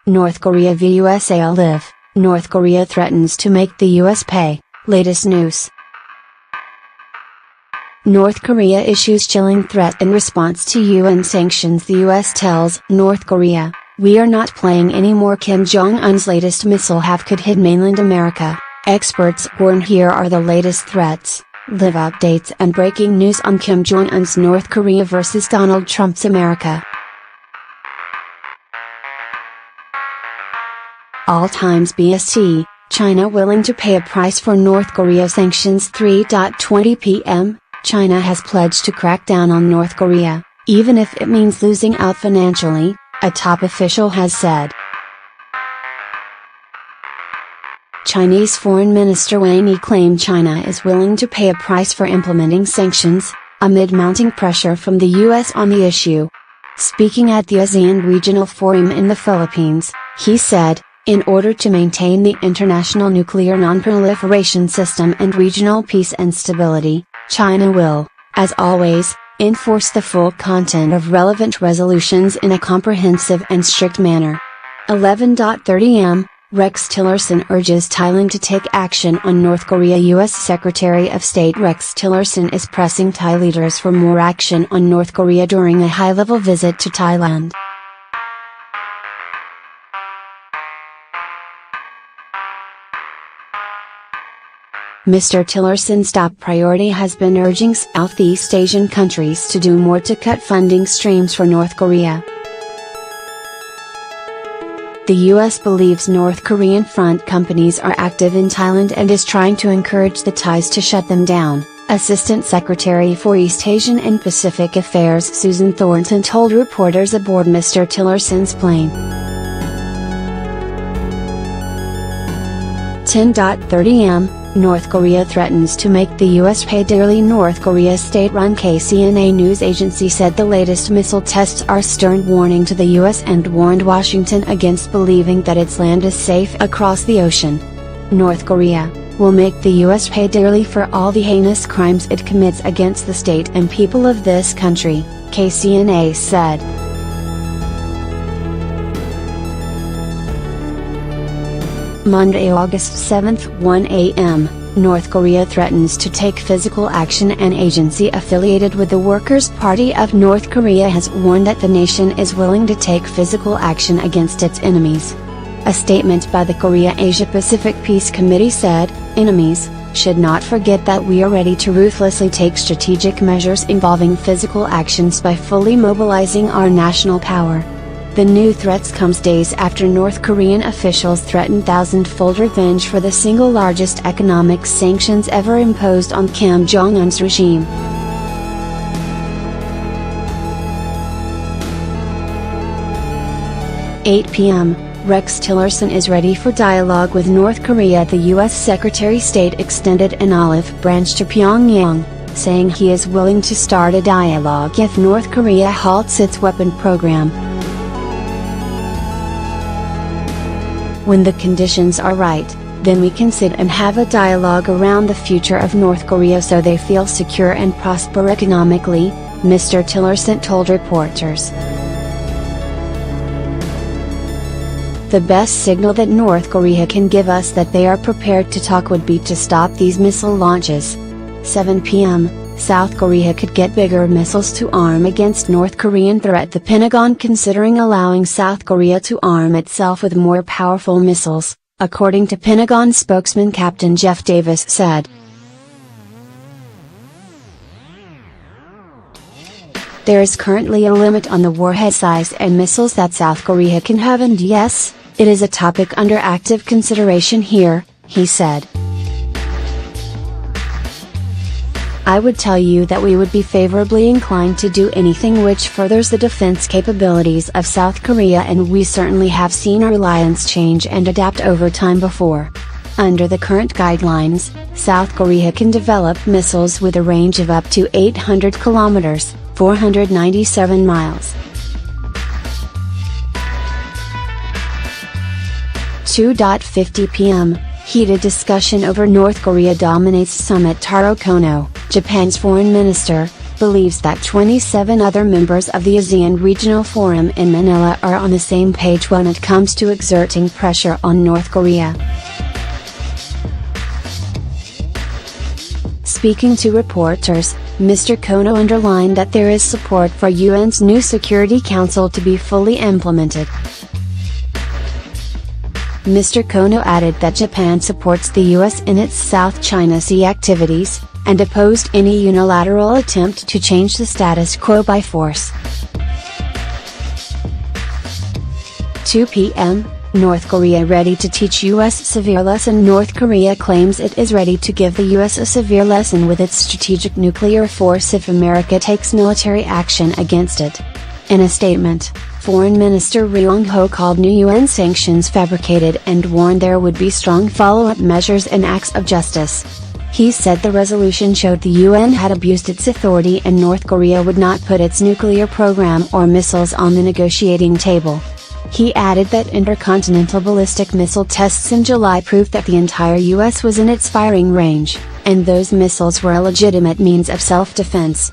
North Korea v USA live. North Korea threatens to make the US pay. Latest news. North Korea issues chilling threat in response to UN sanctions. The US tells North Korea, "We are not playing anymore." Kim Jong-un's latest missile could hit mainland America. Experts warn. Here are the latest threats, live updates and breaking news on Kim Jong-un's North Korea versus Donald Trump's America. All times BST, China willing to pay a price for North Korea sanctions. 3:20 p.m., China has pledged to crack down on North Korea, even if it means losing out financially, a top official has said. Chinese Foreign Minister Wang Yi claimed China is willing to pay a price for implementing sanctions, amid mounting pressure from the US on the issue. Speaking at the ASEAN Regional Forum in the Philippines, he said, "In order to maintain the international nuclear non-proliferation system and regional peace and stability, China will, as always, enforce the full content of relevant resolutions in a comprehensive and strict manner." 11:30 am, Rex Tillerson urges Thailand to take action on North Korea. U.S. Secretary of State Rex Tillerson is pressing Thai leaders for more action on North Korea during a high-level visit to Thailand. Mr. Tillerson's top priority has been urging Southeast Asian countries to do more to cut funding streams for North Korea. The U.S. believes North Korean front companies are active in Thailand and is trying to encourage the Thais to shut them down, Assistant Secretary for East Asian and Pacific Affairs Susan Thornton told reporters aboard Mr. Tillerson's plane. 10:30 am, North Korea threatens to make the US pay dearly. North Korea's state-run KCNA news agency said the latest missile tests are a stern warning to the US and warned Washington against believing that its land is safe across the ocean. North Korea will make the US pay dearly for all the heinous crimes it commits against the state and people of this country, KCNA said. Monday, August 7, 1 a.m., North Korea threatens to take physical action. An agency affiliated with the Workers' Party of North Korea has warned that the nation is willing to take physical action against its enemies. A statement by the Korea-Asia-Pacific Peace Committee said, "Enemies should not forget that we are ready to ruthlessly take strategic measures involving physical actions by fully mobilizing our national power." The new threats comes days after North Korean officials threatened thousand-fold revenge for the single largest economic sanctions ever imposed on Kim Jong-un's regime. "8 p.m., Rex Tillerson is ready for dialogue with North Korea." The U.S. Secretary of State extended an olive branch to Pyongyang, saying he is willing to start a dialogue if North Korea halts its weapon program. "When the conditions are right, then we can sit and have a dialogue around the future of North Korea so they feel secure and prosper economically," Mr. Tillerson told reporters. "The best signal that North Korea can give us that they are prepared to talk would be to stop these missile launches." 7 p.m., South Korea could get bigger missiles to arm against North Korean threat. The Pentagon considering allowing South Korea to arm itself with more powerful missiles, according to Pentagon spokesman Captain Jeff Davis said. "There is currently a limit on the warhead size and missiles that South Korea can have, and yes, it is a topic under active consideration here," he said. "I would tell you that we would be favorably inclined to do anything which furthers the defense capabilities of South Korea, and we certainly have seen our alliance change and adapt over time before. Under the current guidelines, South Korea can develop missiles with a range of up to 800 kilometers, 497 miles. 2:50 p.m., Heated discussion over North Korea dominates summit. Taro Kono, Japan's foreign minister, believes that 27 other members of the ASEAN Regional Forum in Manila are on the same page when it comes to exerting pressure on North Korea. Speaking to reporters, Mr. Kono underlined that there is support for UN's new Security Council to be fully implemented. Mr. Kono added that Japan supports the US in its South China Sea activities, and opposed any unilateral attempt to change the status quo by force. 2 p.m. North Korea ready to teach US severe lesson. North Korea claims it is ready to give the US a severe lesson with its strategic nuclear force if America takes military action against it. In a statement, Foreign Minister Ri Yong-ho called new UN sanctions fabricated and warned there would be strong follow-up measures and acts of justice. He said the resolution showed the UN had abused its authority and North Korea would not put its nuclear program or missiles on the negotiating table. He added that intercontinental ballistic missile tests in July proved that the entire US was in its firing range, and those missiles were a legitimate means of self-defense.